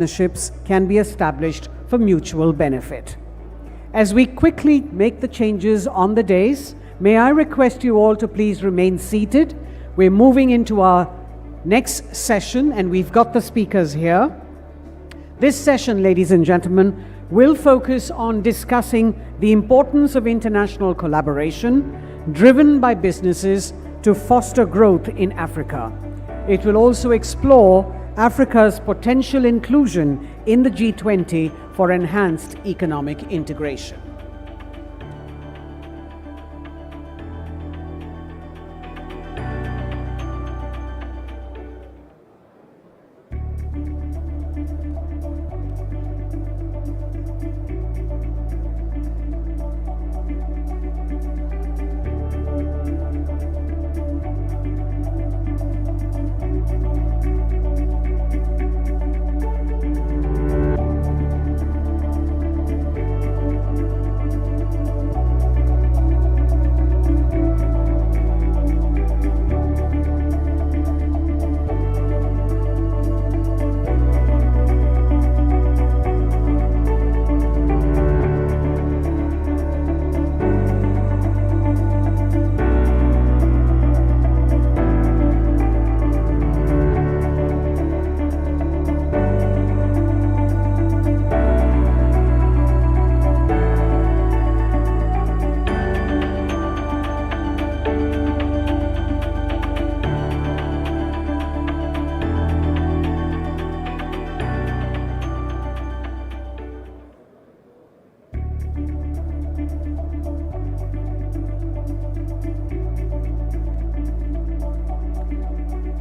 partnerships can be established for mutual benefit. As we quickly make the changes on the dais, may I request you all to please remain seated. We're moving into our next session, and we've got the speakers here. This session, ladies and gentlemen, will focus on discussing the importance of international collaboration driven by businesses to foster growth in Africa. It will also explore Africa's potential inclusion in the G20 for enhanced economic integration.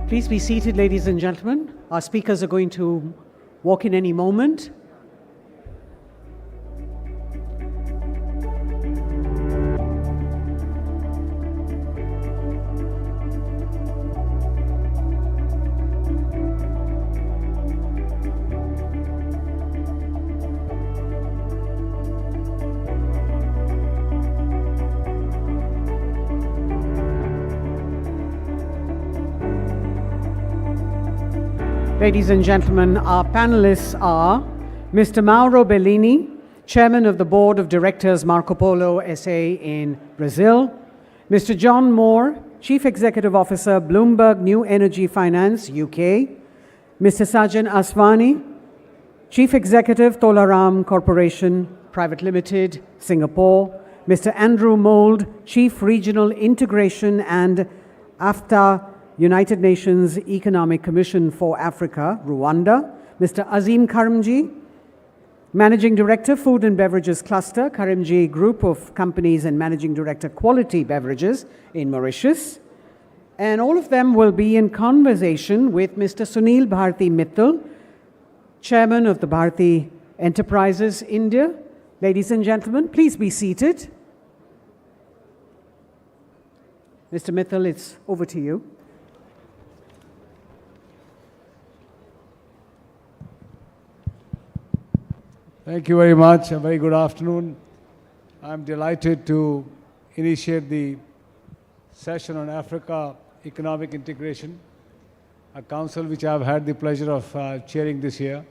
Please be seated, ladies and gentlemen. Our speakers are going to walk in any moment. Ladies and gentlemen, our panelists are Mr. Mauro Bellini, Chairman of the Board of Directors Marco Polo SA in Brazil, Mr. John Moore, Chief Executive Officer Bloomberg New Energy Finance UK, Mr. Sajan Aswani, Chief Executive Tolaram Corporation Private Limited, Singapore, Mr. Andrew Mould, Chief Regional Integration and AFTA United Nations Economic Commission for Africa, Rwanda, Mr. Azim Karimji, Managing Director, Food and Beverages Cluster, Karimji Group of Companies, and Managing Director, Quality Beverages in Mauritius. And all of them will be in conversation with Mr. Sunil Bharti Mittal, Chairman of the Bharti Enterprises, India. Ladies and gentlemen, please be seated. Mr. Mittal, it's over to you. Thank you very much. A very good afternoon. I'm delighted to initiate the session on Africa economic integration, a council which I've had the pleasure of chairing this year,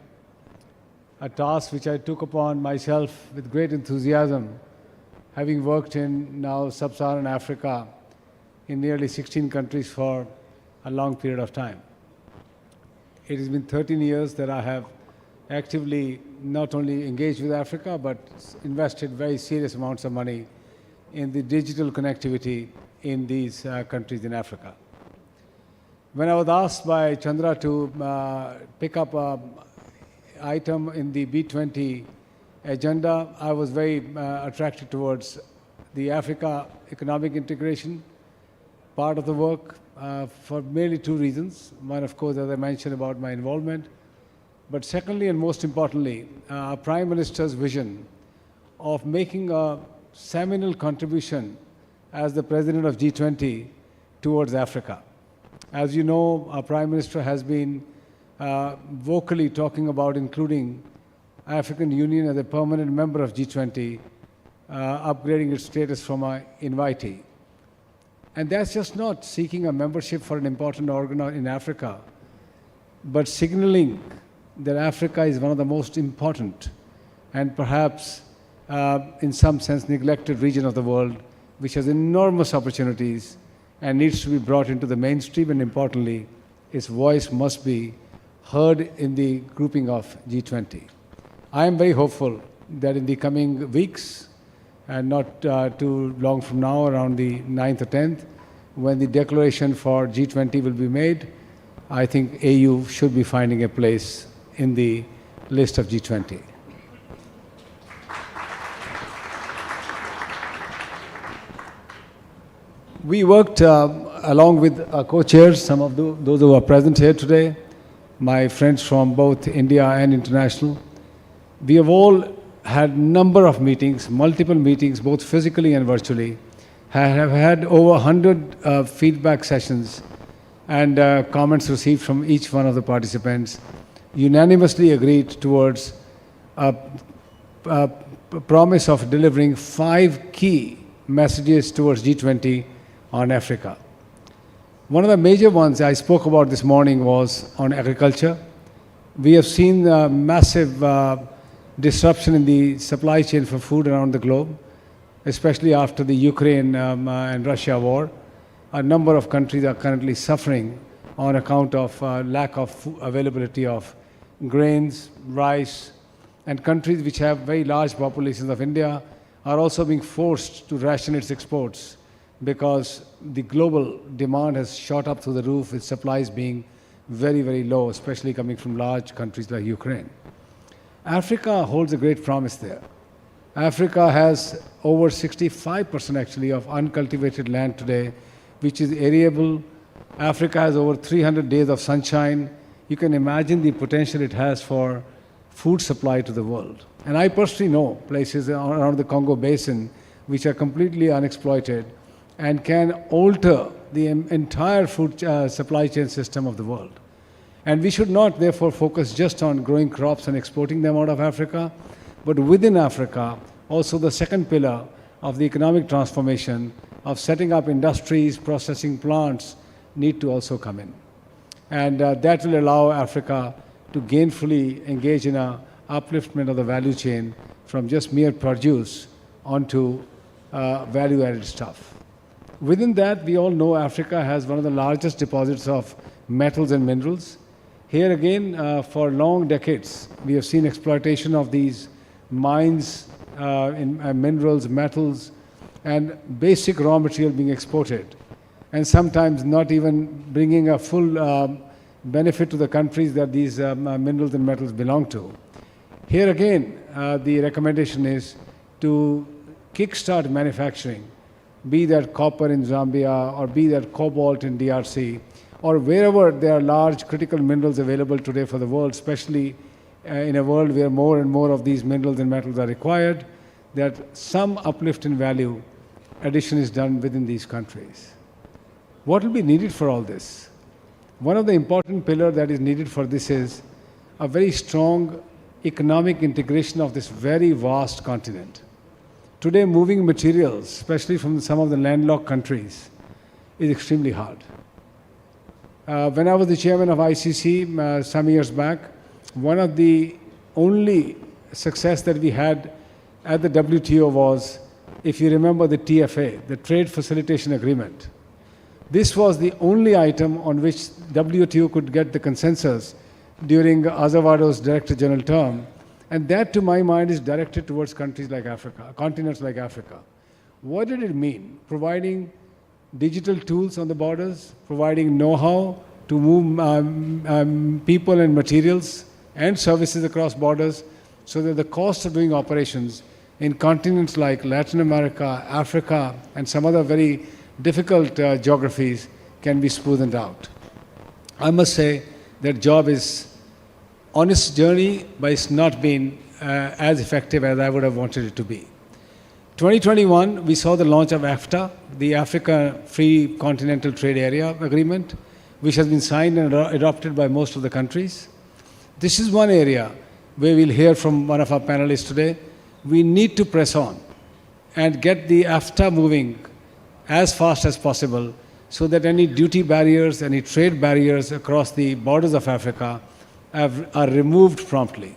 a task which I took upon myself with great enthusiasm, having worked in now sub-Saharan Africa in nearly 16 countries for a long period of time. It has been 13 years that I have actively not only engaged with Africa, but invested very serious amounts of money in the digital connectivity in these countries in Africa. When I was asked by Chandra to pick up an item in the B20 agenda, I was very attracted towards the Africa economic integration part of the work for mainly two reasons. One, of course, as I mentioned about my involvement, but secondly and most importantly, our Prime Minister's vision of making a seminal contribution as the President of G20 towards Africa. As you know, our Prime Minister has been vocally talking about including African Union as a permanent member of G20, upgrading its status from an invitee. And that's just not seeking a membership for an important organ in Africa, but signaling that Africa is one of the most important and perhaps in some sense neglected region of the world, which has enormous opportunities and needs to be brought into the mainstream, and importantly, its voice must be heard in the grouping of G20. I am very hopeful that in the coming weeks, and not too long from now, around the 9th or 10th, when the declaration for G20 will be made, I think AU should be finding a place in the list of G20. We worked along with our co-chairs, some of those who are present here today, my friends from both India and international. We have all had number of meetings, multiple meetings, both physically and virtually, have had over 100 feedback sessions and comments received from each one of the participants, unanimously agreed towards a promise of delivering 5 key messages towards G20 on Africa. One of the major ones I spoke about this morning was on agriculture. We have seen massive disruption in the supply chain for food around the globe, especially after the Ukraine and Russia war. A number of countries are currently suffering on account of lack of availability of grains, rice, and countries which have very large populations of India are also being forced to ration its exports because the global demand has shot up through the roof, with supplies being very, very low, especially coming from large countries like Ukraine. Africa holds a great promise there. Africa has over 65% actually of uncultivated land today, which is arable. Africa has over 300 days of sunshine. You can imagine the potential it has for food supply to the world. And I personally know places around the Congo Basin which are completely unexploited and can alter the entire food supply chain system of the world. And we should not therefore focus just on growing crops and exporting them out of Africa, but within Africa, also the second pillar of the economic transformation of setting up industries, processing plants, need to also come in. And that will allow Africa to gainfully engage in an upliftment of the value chain from just mere produce onto value-added stuff. Within that, we all know Africa has one of the largest deposits of metals and minerals. Here again, for long decades, we have seen exploitation of these mines in minerals, metals, and basic raw material being exported, and sometimes not even bringing a full benefit to the countries that these minerals and metals belong to. Here again, the recommendation is to kickstart manufacturing, be that copper in Zambia or be that cobalt in DRC, or wherever there are large critical minerals available today for the world, especially in a world where more and more of these minerals and metals are required, that some uplift in value addition is done within these countries. What will be needed for all this? One of the important pillars that is needed for this is a very strong economic integration of this very vast continent. Today, moving materials, especially from some of the landlocked countries, is extremely hard. When I was the chairman of ICC some years back, one of the only success that we had at the WTO was, if you remember, the TFA, the Trade Facilitation Agreement. This was the only item on which WTO could get the consensus during Azevedo's Director General term, and that, to my mind, is directed towards countries like Africa, continents like Africa. What did it mean? Providing digital tools on the borders, providing know-how to move people and materials and services across borders, so that the cost of doing operations in continents like Latin America, Africa, and some other very difficult geographies can be smoothened out. I must say that job is on its journey, but it's not been as effective as I would have wanted it to be. 2021, we saw the launch of AFTA, the Africa Free Continental Trade Area Agreement, which has been signed and adopted by most of the countries. This is one area where we'll hear from one of our panelists today. We need to press on and get the AFTA moving as fast as possible, so that any duty barriers, any trade barriers across the borders of Africa are removed promptly.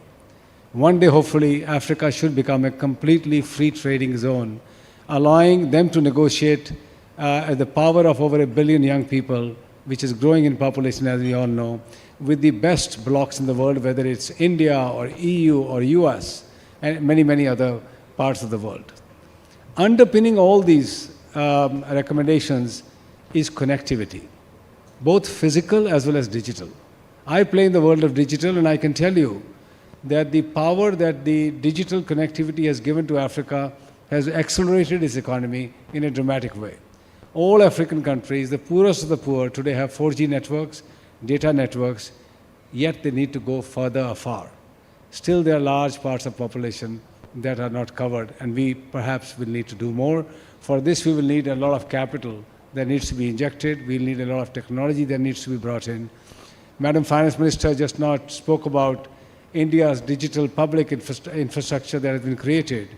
One day, hopefully, Africa should become a completely free trading zone, allowing them to negotiate the power of over 1 billion young people, which is growing in population, as we all know, with the best blocs in the world, whether it's India or EU or US, and many, many other parts of the world. Underpinning all these recommendations is connectivity, both physical as well as digital. I play in the world of digital, and I can tell you that the power that the digital connectivity has given to Africa has accelerated its economy in a dramatic way. All African countries, the poorest of the poor, today have 4G networks, data networks, yet they need to go further afar. Still, there are large parts of population that are not covered, and we perhaps will need to do more. For this, we will need a lot of capital that needs to be injected. We'll need a lot of technology that needs to be brought in. Madam Finance Minister just now spoke about India's digital public infrastructure that has been created,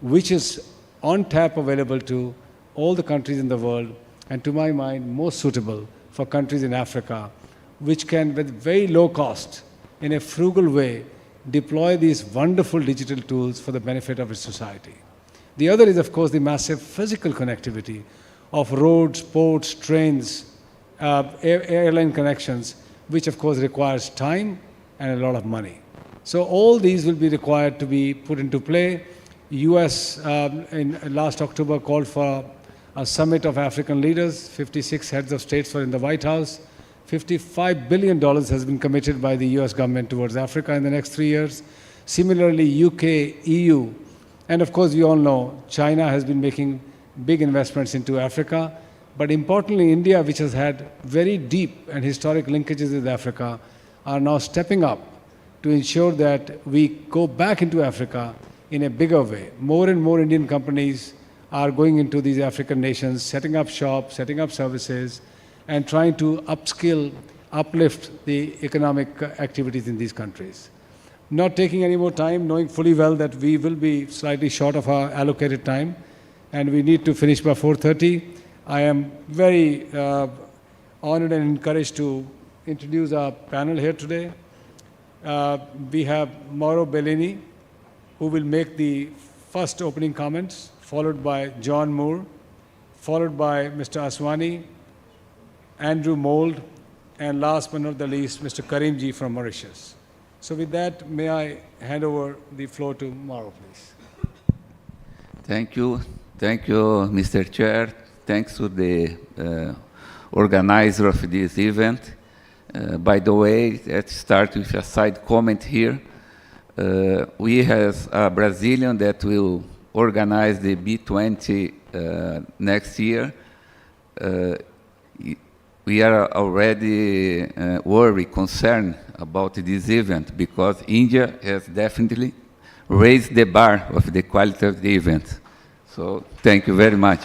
which is on tap available to all the countries in the world, and to my mind, most suitable for countries in Africa, which can, with very low cost, in a frugal way, deploy these wonderful digital tools for the benefit of its society. The other is, of course, the massive physical connectivity of roads, ports, trains, airline connections, which of course requires time and a lot of money. So all these will be required to be put into play. US in last October called for a summit of African leaders. 56 heads of states were in the White House. $55 billion has been committed by the US government towards Africa in the next 3 years. Similarly, UK, EU, and of course we all know China has been making big investments into Africa. But importantly, India, which has had very deep and historic linkages with Africa, are now stepping up to ensure that we go back into Africa in a bigger way. More and more Indian companies are going into these African nations, setting up shops, setting up services, and trying to upskill, uplift the economic activities in these countries. Not taking any more time, knowing fully well that we will be slightly short of our allocated time, and we need to finish by 4:30. I am very honored and encouraged to introduce our panel here today. We have Mauro Bellini, who will make the first opening comments, followed by John Moore, followed by Mr. Aswani, Andrew Mould, and last but not the least, Mr. Karimji from Mauritius. So with that, may I hand over the floor to Mauro, please. Thank you, Mr. Chair. Thanks to the organizer of this event. By the way, let's start with a side comment here. We have a Brazilian that will organize the B20 next year. We are already worried, concerned about this event because India has definitely raised the bar of the quality of the event. So thank you very much.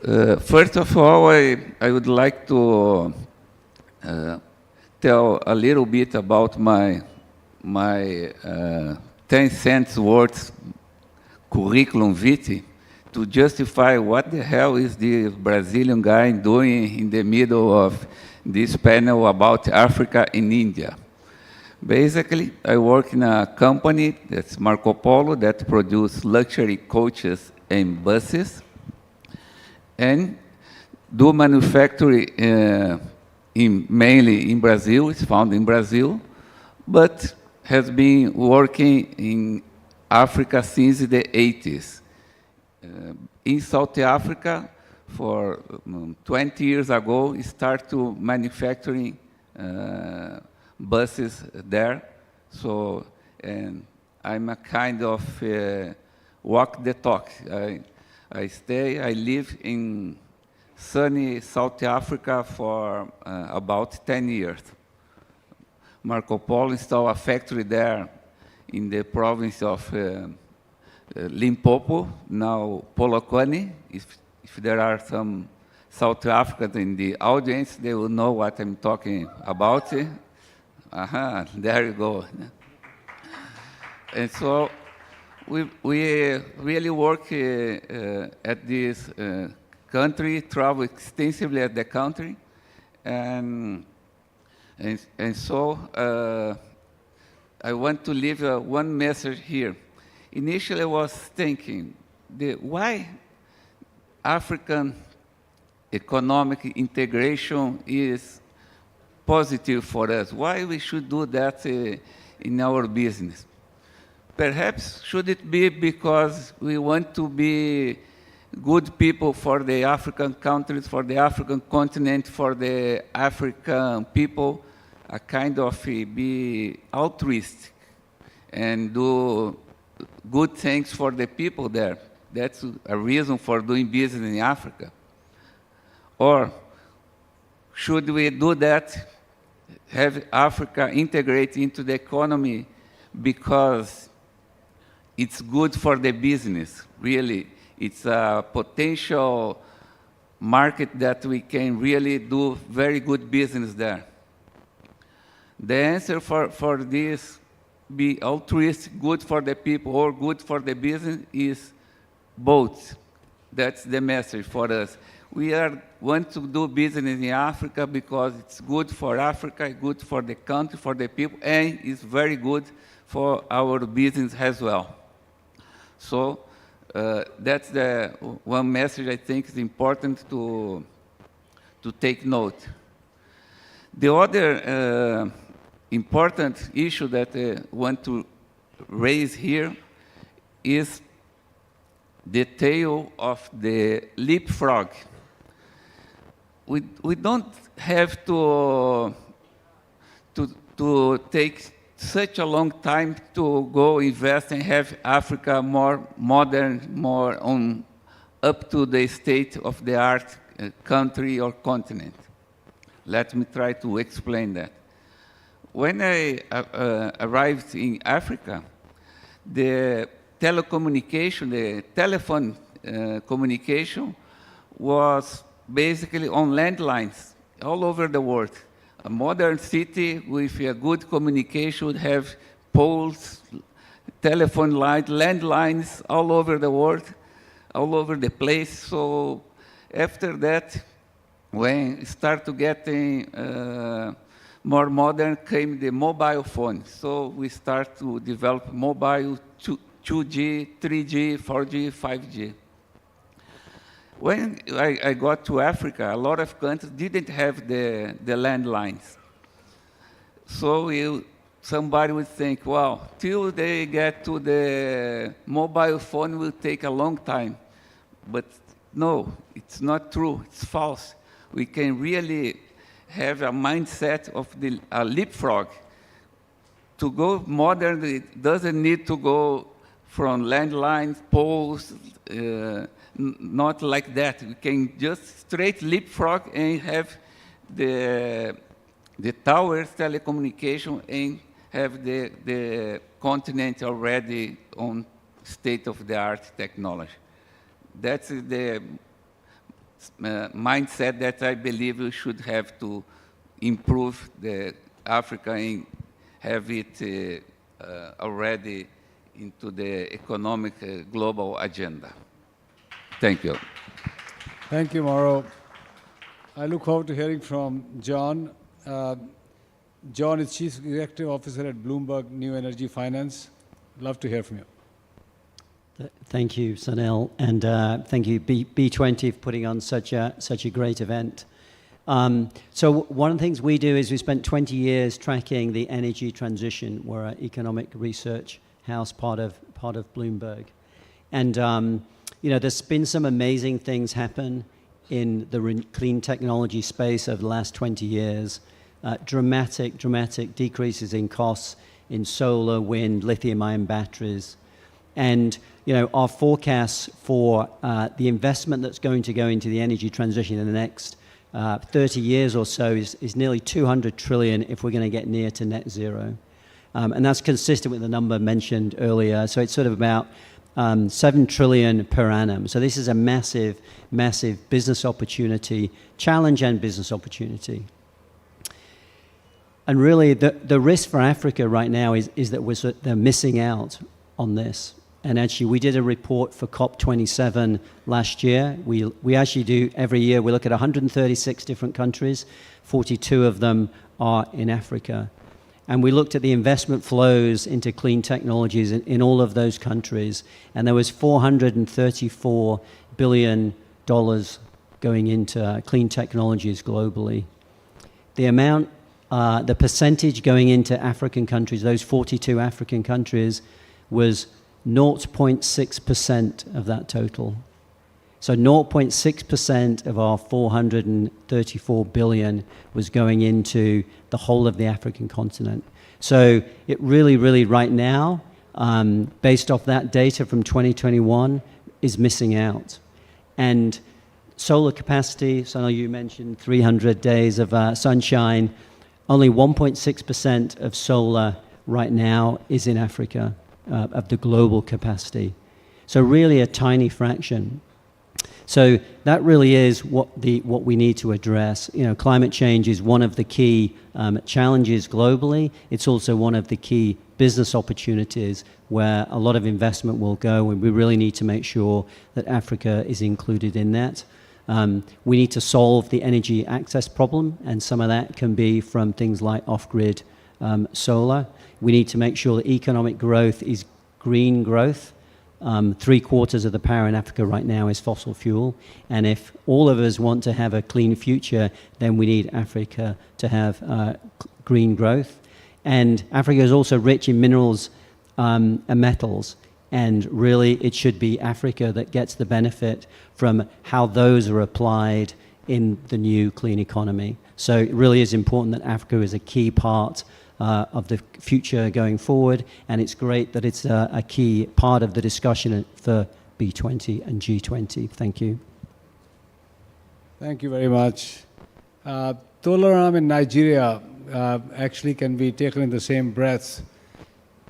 First of all, I would like to tell a little bit about my 10 cents worth curriculum vitae to justify what the hell is the Brazilian guy doing in the middle of this panel about Africa and India. Basically, I work in a company that's Marco Polo that produces luxury coaches and buses, and do manufacturing mainly in Brazil. It's found in Brazil, but has been working in Africa since the 80s. In South Africa, for 20 years ago, we started to manufacturing buses there. So, and I'm a kind of walk the talk. I live in sunny South Africa for about 10 years. Marco Polo installed a factory there in the province of Limpopo, now Polokwane. If there are some South Africans in the audience, they will know what I'm talking about. There you go. And so we really work at this country, travel extensively at the country, And so I want to leave one message here. Initially, I was thinking, why African economic integration is positive for us? Why we should do that in our business? Perhaps should it be because we want to be good people for the African countries, for the African continent, for the African people, a kind of be altruistic and do good things for the people there. That's a reason for doing business in Africa. Or should we do that, have Africa integrate into the economy because it's good for the business, really? It's a potential market that we can really do very good business there. The answer for this, be altruistic, good for the people, or good for the business, is both. That's the message for us. We want to do business in Africa because it's good for Africa, good for the country, for the people, and it's very good for our business as well. So that's the one message I think is important to take note. The other important issue that I want to raise here is the tale of the leapfrog. We don't have to take such a long time to go invest and have Africa more modern, more up to the state-of-the-art country or continent. Let me try to explain that. When I arrived in Africa, the telecommunication, the telephone communication was basically on landlines all over the world. A modern city with a good communication would have poles, telephone lines, landlines all over the world, all over the place. So after that, when it started getting more modern, came the mobile phone. So we start to develop mobile 2G, 3G, 4G, 5G. When I got to Africa, a lot of countries didn't have the landlines. So somebody would think, well, till they get to the mobile phone will take a long time. But no, it's not true, it's false. We can really have a mindset of a leapfrog. To go modern, it doesn't need to go from landlines, poles, not like that. We can just straight leapfrog and have the towers, telecommunication, and have the continent already on state-of-the-art technology. That's the mindset that I believe we should have to improve the Africa and have it already into the economic global agenda. Thank you. Thank you, Mauro. I look forward to hearing from John. John is Chief Executive Officer at Bloomberg New Energy Finance. Love to hear from you. Thank you, Sanil, and thank you, B20, for putting on such a great event. So one of the things we do is we spent 20 years tracking the energy transition. We're an economic research house, part of Bloomberg, and there's been some amazing things happen in the clean technology space over the last 20 years. Dramatic decreases in costs in solar, wind, lithium-ion batteries. And our forecasts for the investment that's going to go into the energy transition in the next 30 years or so is nearly 200 trillion if we're going to get near to net zero. And that's consistent with the number mentioned earlier. So it's sort of about 7 trillion per annum. So this is a massive business opportunity, challenge and business opportunity. And really, the risk for Africa right now is that they're missing out on this. And actually, we did a report for COP27 last year. We actually do every year. We look at 136 different countries. 42 of them are in Africa. And we looked at the investment flows into clean technologies in all of those countries. And there was $434 billion going into clean technologies globally. The amount, the percentage going into African countries, those 42 African countries, was 0.6% of that total. So 0.6% of our 434 billion was going into the whole of the African continent. So it really right now, based off that data from 2021, is missing out. And solar capacity, so I know you mentioned 300 days of sunshine, only 1.6% of solar right now is in Africa, of the global capacity. So really a tiny fraction. So that really is what we need to address. You know, climate change is one of the key challenges globally. It's also one of the key business opportunities where a lot of investment will go, and we really need to make sure that Africa is included in that. We need to solve the energy access problem, and some of that can be from things like off-grid solar. We need to make sure that economic growth is green growth. 3/4 of the power in Africa right now is fossil fuel. And if all of us want to have a clean future, then we need Africa to have green growth. And Africa is also rich in minerals and metals. And really, it should be Africa that gets the benefit from how those are applied in the new clean economy. So it really is important that Africa is a key part of the future going forward, and it's great that it's a key part of the discussion for B20 and G20. Thank you. Thank you very much. Tolaram in Nigeria actually can be taken in the same breath.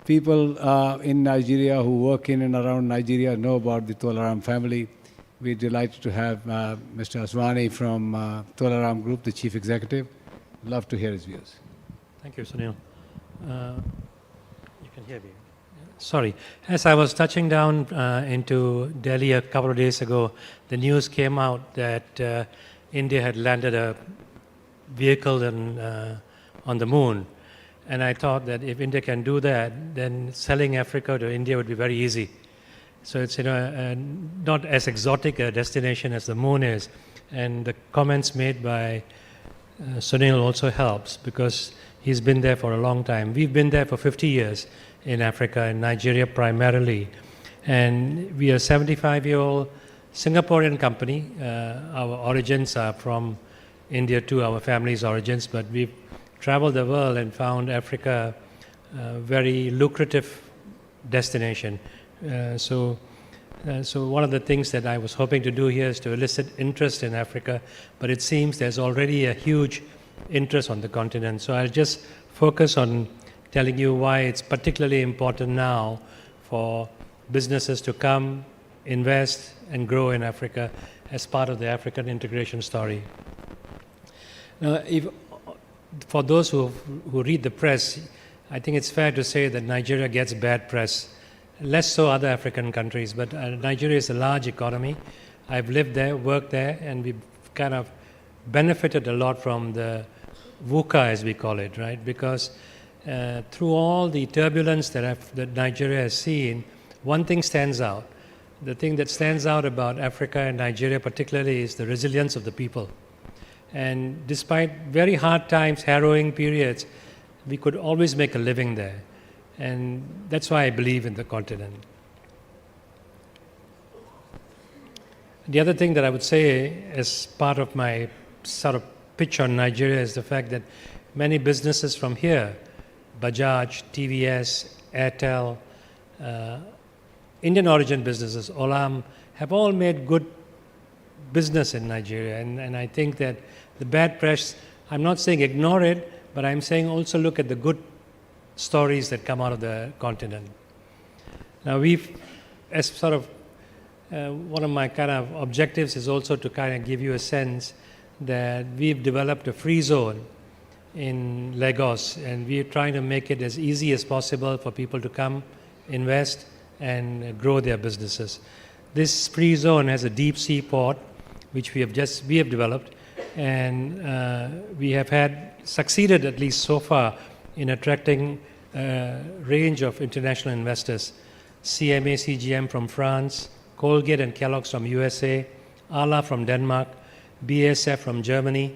People in Nigeria who work in and around Nigeria know about the Tolaram family. We're delighted to have Mr. Aswani from Tolaram Group, the Chief Executive. Love to hear his views. Thank you, Sunil. You can hear me. Sorry. As I was touching down into Delhi a couple of days ago, the news came out that India had landed a vehicle on the moon. And I thought that if India can do that, then selling Africa to India would be very easy. So it's not as exotic a destination as the moon is. And the comments made by Sunil also helps because he's been there for a long time. We've been there for 50 years in Africa, in Nigeria primarily. And we are a 75-year-old Singaporean company. Our origins are from India too, our family's origins, but we've traveled the world and found Africa a very lucrative destination. So one of the things that I was hoping to do here is to elicit interest in Africa, but it seems there's already a huge interest on the continent. So I'll just focus on telling you why it's particularly important now for businesses to come, invest, and grow in Africa as part of the African integration story. Now, for those who read the press, I think it's fair to say that Nigeria gets bad press. Less so other African countries, but Nigeria is a large economy. I've lived there, worked there, and we've kind of benefited a lot from the VUCA, as we call it, right? Because through all the turbulence that Nigeria has seen, one thing stands out. The thing that stands out about Africa and Nigeria particularly is the resilience of the people. And despite very hard times, harrowing periods, we could always make a living there. And that's why I believe in the continent. The other thing that I would say as part of my sort of pitch on Nigeria is the fact that many businesses from here, Bajaj, TVS, Airtel, Indian origin businesses, Olam, have all made good business in Nigeria. And I think that the bad press, I'm not saying ignore it, but I'm saying also look at the good stories that come out of the continent. Now we've, as sort of, one of my kind of objectives is also to kind of give you a sense that we've developed a free zone in Lagos, and we're trying to make it as easy as possible for people to come, invest, and grow their businesses. This free zone has a deep sea port, which we have developed, and we have succeeded, at least so far, in attracting a range of international investors. CMA CGM from France, Colgate and Kellogg's from USA, Arla from Denmark, BASF from Germany,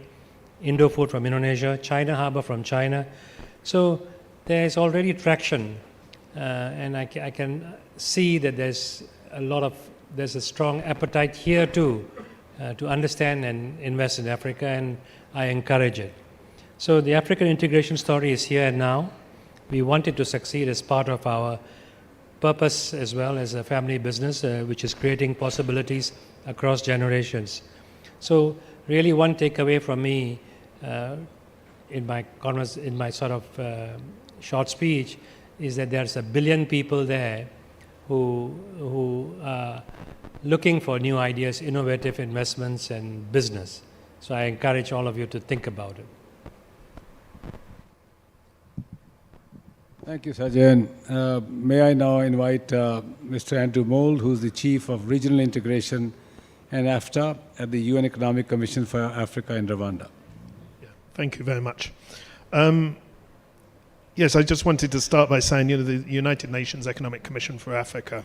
Indofood from Indonesia, China Harbour from China. So there's already traction, and I can see that there's a strong appetite here too to understand and invest in Africa, and I encourage it. So the African integration story is here and now. We want it to succeed as part of our purpose as well as a family business, which is creating possibilities across generations. So really one takeaway from me in my sort of short speech is that there's 1 billion people there who are looking for new ideas, innovative investments and business. So I encourage all of you to think about it. Thank you, Sajan. May I now invite Mr. Andrew Mould, who's the Chief of Regional Integration and AFTA at the UN Economic Commission for Africa in Rwanda. Yeah, thank you very much. Yes, I just wanted to start by saying, the United Nations Economic Commission for Africa,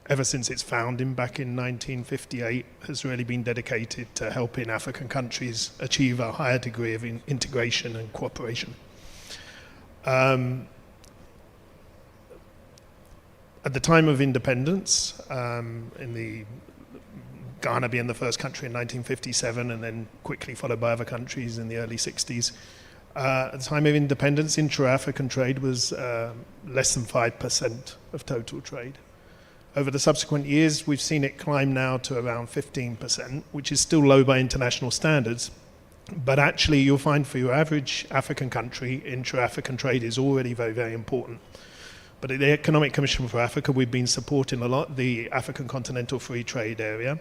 ever since its founding back in 1958, has really been dedicated to helping African countries achieve a higher degree of integration and cooperation. At the time of independence, in the Ghana being the first country in 1957 and then quickly followed by other countries in the early 60s, at the time of independence, intra-African trade was less than 5% of total trade. Over the subsequent years, we've seen it climb now to around 15%, which is still low by international standards. But actually, you'll find for your average African country, intra-African trade is already very, very important. But at the Economic Commission for Africa, we've been supporting a lot the African Continental Free Trade Area.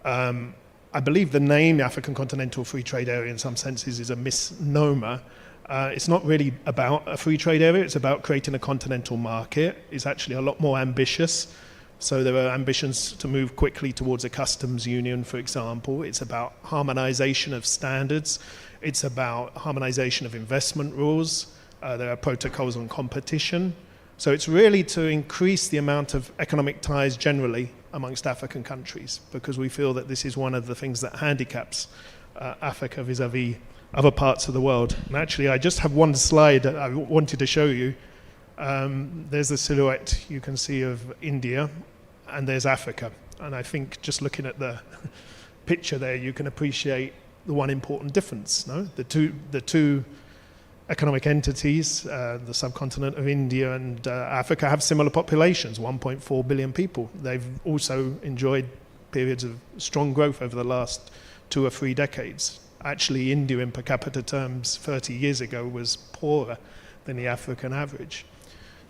I believe the name African Continental Free Trade Area in some senses is a misnomer. It's not really about a free trade area, it's about creating a continental market. It's actually a lot more ambitious. So there are ambitions to move quickly towards a customs union, for example. It's about harmonization of standards. It's about harmonization of investment rules. There are protocols on competition. So it's really to increase the amount of economic ties generally amongst African countries, because we feel that this is one of the things that handicaps Africa vis-à-vis other parts of the world. And actually, I just have one slide I wanted to show you. There's the silhouette you can see of India, and there's Africa. And I think just looking at the picture there, you can appreciate the one important difference. No, the two economic entities, the subcontinent of India and Africa, have similar populations, 1.4 billion people. They've also enjoyed periods of strong growth over the last 2 or 3 decades. Actually, India in per capita terms 30 years ago was poorer than the African average.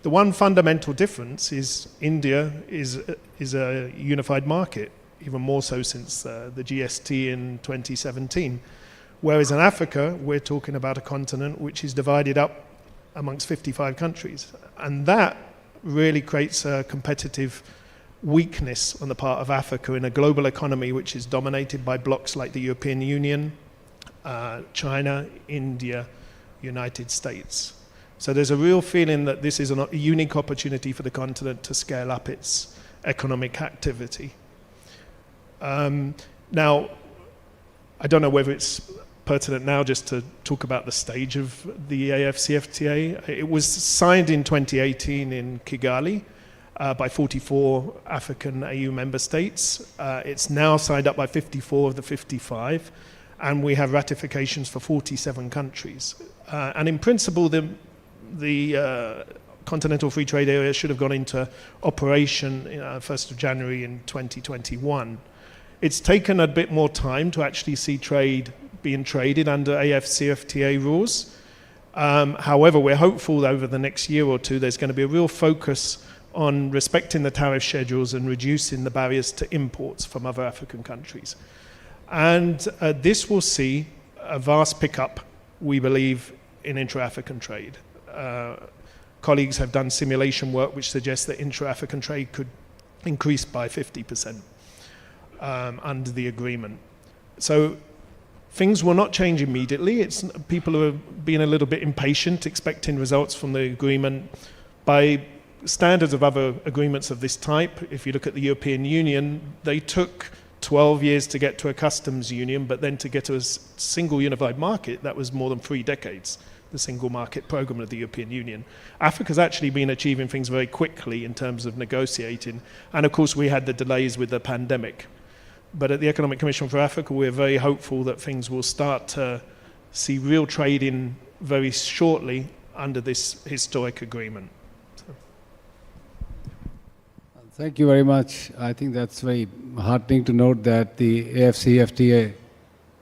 The one fundamental difference is India is a unified market, even more so since the GST in 2017. Whereas in Africa, we're talking about a continent which is divided up amongst 55 countries. And that really creates a competitive weakness on the part of Africa in a global economy which is dominated by blocs like the European Union, China, India, United States. So there's a real feeling that this is a unique opportunity for the continent to scale up its economic activity. Now, I don't know whether it's pertinent now just to talk about the stage of the AFCFTA. It was signed in 2018 in Kigali by 44 African AU member states. It's now signed up by 54 of the 55, and we have ratifications for 47 countries. And in principle, the Continental Free Trade Area should have gone into operation 1st of January in 2021. It's taken a bit more time to actually see trade being traded under AFCFTA rules. However, we're hopeful that over the next year or two, there's going to be a real focus on respecting the tariff schedules and reducing the barriers to imports from other African countries. And this will see a vast pickup, we believe, in intra-African trade. colleagues have done simulation work which suggests that intra-African trade could increase by 50% under the agreement. So things will not change immediately. People are being a little bit impatient, expecting results from the agreement. By standards of other agreements of this type, if you look at the European Union, they took 12 years to get to a customs union, but then to get to a single unified market, that was more than 3 decades, the single market program of the European Union. Africa's actually been achieving things very quickly in terms of negotiating. And of course, we had the delays with the pandemic. But at the Economic Commission for Africa, we're very hopeful that things will start to see real trading very shortly under this historic agreement. Thank you very much. I think that's very heartening to note that the AFCFTA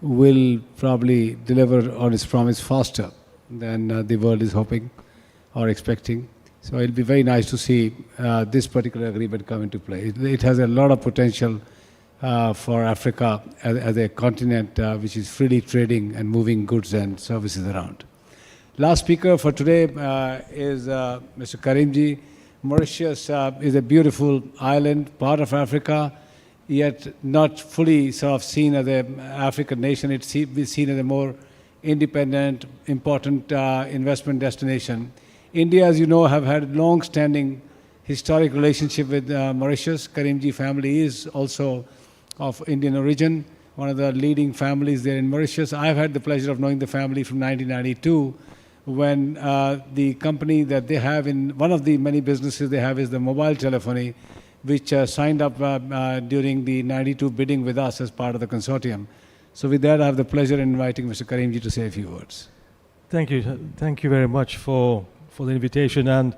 will probably deliver on its promise faster than the world is hoping or expecting. So it'll be very nice to see this particular agreement come into play. It has a lot of potential for Africa as a continent which is freely trading and moving goods and services around. Last speaker for today is Mr. Karimji. Mauritius is a beautiful island, part of Africa, yet not fully sort of seen as an African nation. It's seen as a more independent, important investment destination. India, as you know, have had long-standing historic relationship with Mauritius. Karimji family is also of Indian origin, one of the leading families there in Mauritius. I've had the pleasure of knowing the family from 1992, when the company that they have in one of the many businesses they have is the mobile telephony, which signed up during the 92 bidding with us as part of the consortium. So with that, I have the pleasure in inviting Mr. Karimji to say a few words. Thank you. Thank you very much for the invitation. And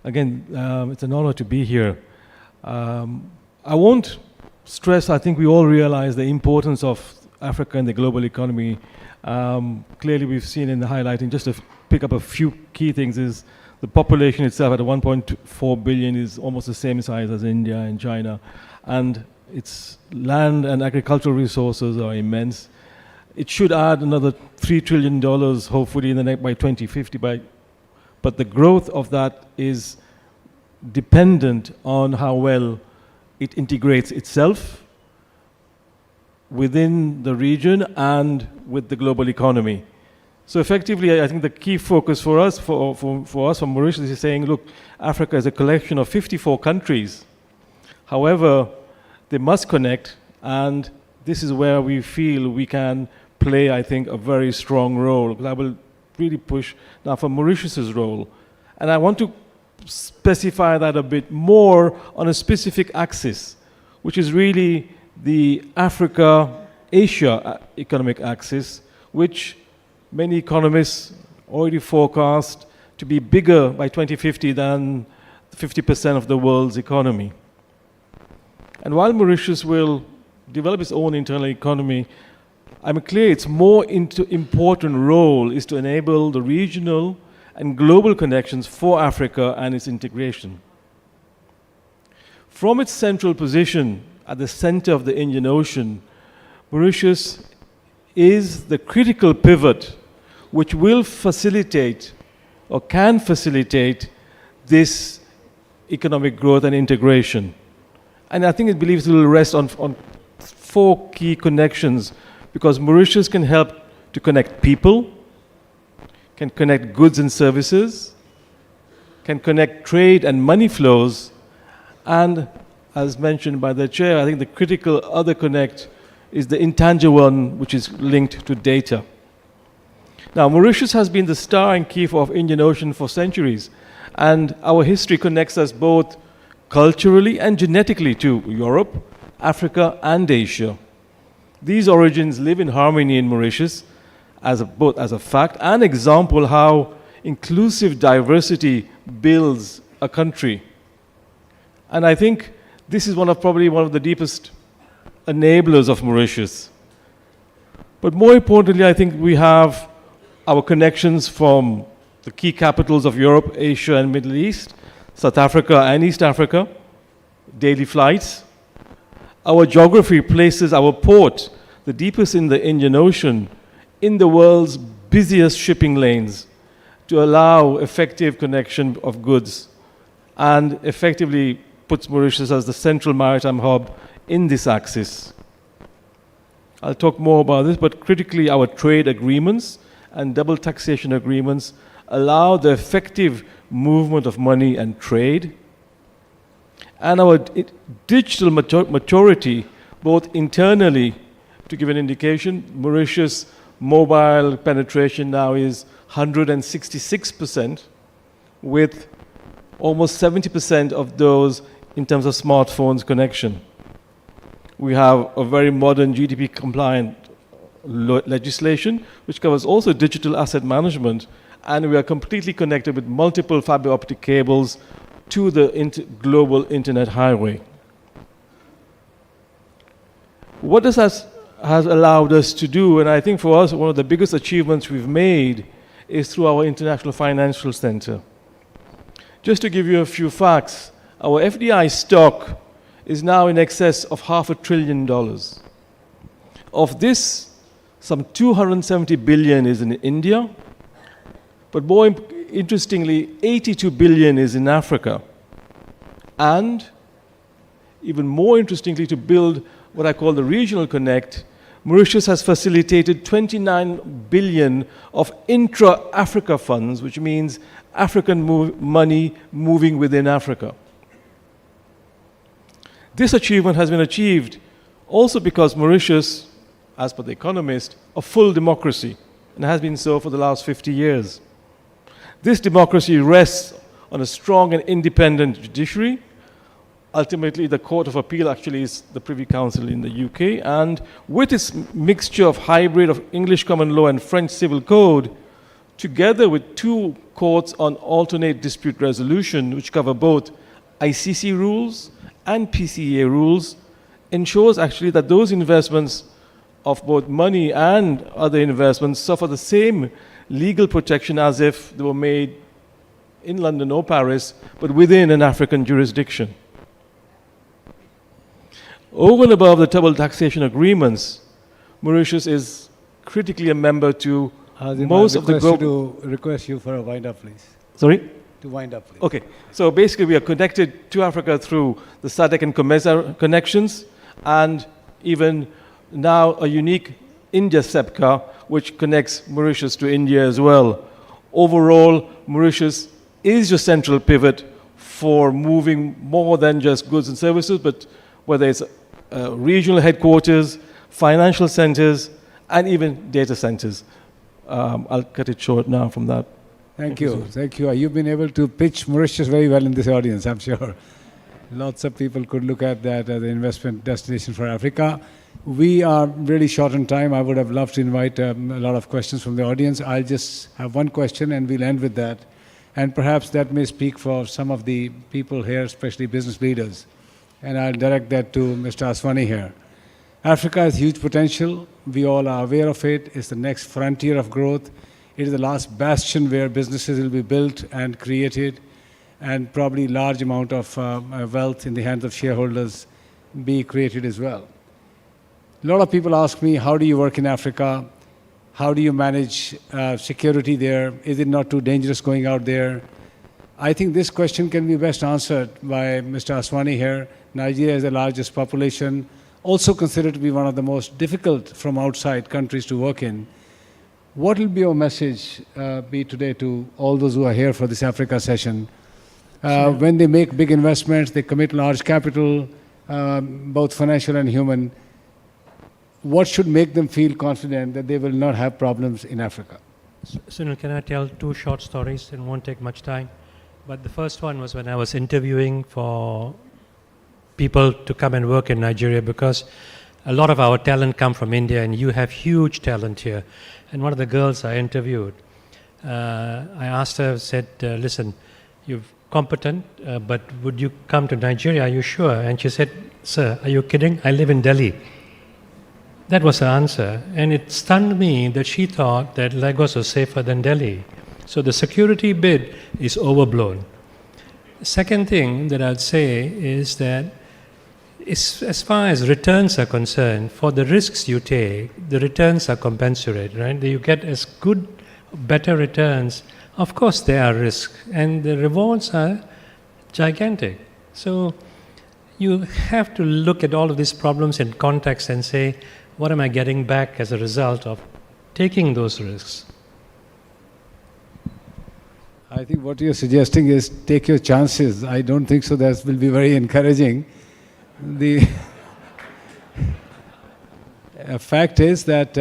again, it's an honor to be here. I won't stress, I think we all realize the importance of Africa in the global economy. Clearly, we've seen in the highlighting, just to pick up a few key things, is the population itself at 1.4 billion is almost the same size as India and China. And its land and agricultural resources are immense. It should add another $3 trillion, hopefully, by 2050. But the growth of that is dependent on how well it integrates itself within the region and with the global economy. So effectively, I think the key focus for us, for us from Mauritius, is saying, look, Africa is a collection of 54 countries. However, they must connect, and this is where we feel we can play, I think, a very strong role. Because I will really push now for Mauritius's role. And I want to specify that a bit more on a specific axis, which is really the Africa-Asia economic axis, which many economists already forecast to be bigger by 2050 than 50% of the world's economy. And while Mauritius will develop its own internal economy, I'm clear its more important role is to enable the regional and global connections for Africa and its integration. From its central position at the center of the Indian Ocean, Mauritius is the critical pivot which will facilitate or can facilitate this economic growth and integration. And I think it believes it will rest on 4 key connections, because Mauritius can help to connect people, can connect goods and services, can connect trade and money flows, and as mentioned by the chair, I think the critical other connect is the intangible one, which is linked to data. Now, Mauritius has been the star and key of Indian Ocean for centuries, and our history connects us both culturally and genetically to Europe, Africa, and Asia. These origins live in harmony in Mauritius, both as a fact and example how inclusive diversity builds a country. And I think this is probably one of the deepest enablers of Mauritius. But more importantly, I think we have our connections from the key capitals of Europe, Asia, and Middle East, South Africa and East Africa, daily flights. Our geography places our port, the deepest in the Indian Ocean, in the world's busiest shipping lanes. to allow effective connection of goods and effectively puts Mauritius as the central maritime hub in this axis. I'll talk more about this, but critically our trade agreements and double taxation agreements allow the effective movement of money and trade. And our digital maturity, both internally, to give an indication, Mauritius mobile penetration now is 166%, with almost 70% of those in terms of smartphones connection. We have a very modern GDP compliant legislation which covers also digital asset management, and we are completely connected with multiple fiber optic cables to the global internet highway. What this has allowed us to do, and I think for us one of the biggest achievements we've made, is through our International Financial Center. Just to give you a few facts, our FDI stock is now in excess of $500 billion. Of this, some 270 billion is in India, but more interestingly, 82 billion is in Africa. And even more interestingly, to build what I call the regional connect, Mauritius has facilitated 29 billion of intra-Africa funds, which means African money moving within Africa. This achievement has been achieved also because Mauritius, as per The Economist, a full democracy, and has been so for the last 50 years. This democracy rests on a strong and independent judiciary. Ultimately, the Court of Appeal actually is the Privy Council in the UK, and with its mixture of hybrid of English common law and French civil code, together with 2 courts on alternate dispute resolution, which cover both ICC rules and PCA rules, ensures actually that those investments of both money and other investments suffer the same legal protection as if they were made in London or Paris, but within an African jurisdiction. Over and above the double taxation agreements, Mauritius is critically a member to most of the global... request you for a wind-up, please. Sorry? To wind up, please. Okay. So basically, we are connected to Africa through the SADC and COMESA connections, and even now a unique India SEPCA, which connects Mauritius to India as well. Overall, Mauritius is your central pivot for moving more than just goods and services, but whether it's regional headquarters, financial centers, and even data centers. I'll cut it short now from that. Thank you. Thank you. You've been able to pitch Mauritius very well in this audience, I'm sure. Lots of people could look at that as an investment destination for Africa. We are really short on time. I would have loved to invite a lot of questions from the audience. I'll just have one question and we'll end with that. And perhaps that may speak for some of the people here, especially business leaders. And I'll direct that to Mr. Aswani here. Africa has huge potential. We all are aware of it. It's the next frontier of growth. It is the last bastion where businesses will be built and created, and probably large amount of wealth in the hands of shareholders be created as well. A lot of people ask me, how do you work in Africa? How do you manage security there? Is it not too dangerous going out there? I think this question can be best answered by Mr. Aswani here. Nigeria is the largest population, also considered to be one of the most difficult from outside countries to work in. What will be your message be today to all those who are here for this Africa session? When they make big investments, they commit large capital, both financial and human, what should make them feel confident that they will not have problems in Africa? Sunil, can I tell 2 short stories? It won't take much time. But the first one was when I was interviewing for people to come and work in Nigeria, because a lot of our talent come from India, and you have huge talent here. And one of the girls I interviewed, I asked her, said, listen, you're competent, but would you come to Nigeria? Are you sure? And she said, sir, are you kidding? I live in Delhi. That was her answer. And it stunned me that she thought that Lagos was safer than Delhi. So the security bid is overblown. Second thing that I'd say is that as far as returns are concerned, for the risks you take, the returns are commensurate, right? You get as good, better returns Of course, there are risks, and the rewards are gigantic. So you have to look at all of these problems in context and say, what am I getting back as a result of taking those risks? I think what you're suggesting is take your chances. I don't think so. That will be very encouraging. The fact is that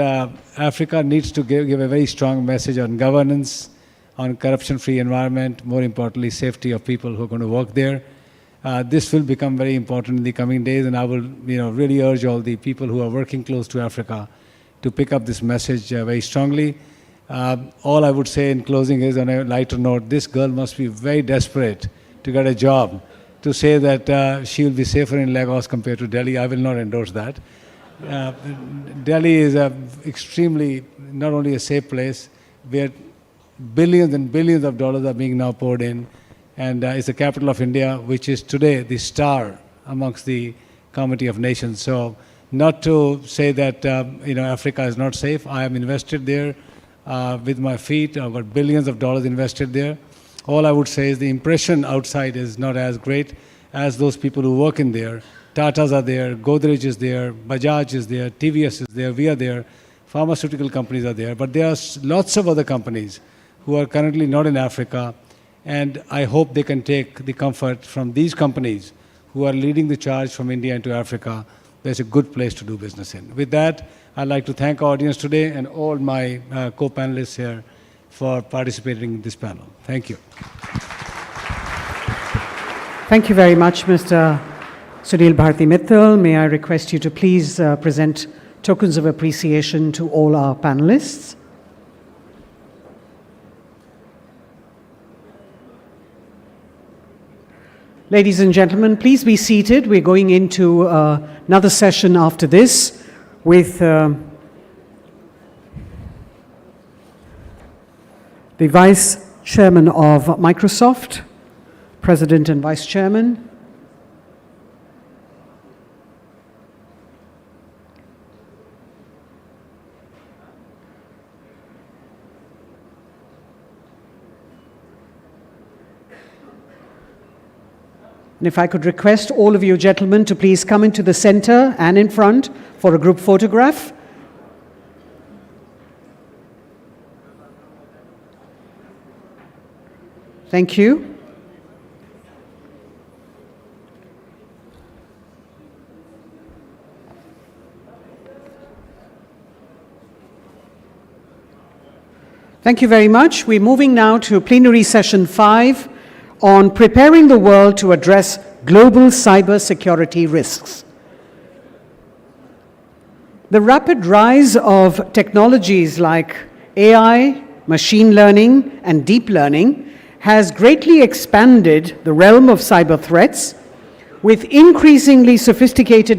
Africa needs to give a very strong message on governance, on corruption-free environment, more importantly, safety of people who are going to work there. This will become very important in the coming days, and I will really urge all the people who are working close to Africa to pick up this message very strongly. All I would say in closing is, on a lighter note, this girl must be very desperate to get a job. To say that she will be safer in Lagos compared to Delhi, I will not endorse that. Delhi is extremely, not only a safe place, where billions and billions of dollars are being now poured in, and it's the capital of India, which is today the star amongst the community of nations. So, not to say that Africa is not safe. I am invested there with my feet. I've got billions of dollars invested there. All I would say is the impression outside is not as great as those people who work in there. Tatas are there, Godrej is there, Bajaj is there, TVS is there, we are there, pharmaceutical companies are there, but there are lots of other companies who are currently not in Africa, and I hope they can take the comfort from these companies who are leading the charge from India into Africa. There's a good place to do business in. With that, I'd like to thank our audience today and all my co-panelists here for participating in this panel. Thank you. Thank you very much, Mr. Sunil Bharti Mittal. May I request you to please present tokens of appreciation to all our panelists. Ladies and gentlemen, please be seated. We're going into another session after this with the Vice Chairman of Microsoft, President and Vice Chairman. And if I could request all of you gentlemen to please come into the center and in front for a group photograph. Thank you. Thank you very much. We're moving now to plenary session 5 on preparing the world to address global cybersecurity risks. The rapid rise of technologies like AI, machine learning, and deep learning has greatly expanded the realm of cyber threats, with increasingly sophisticated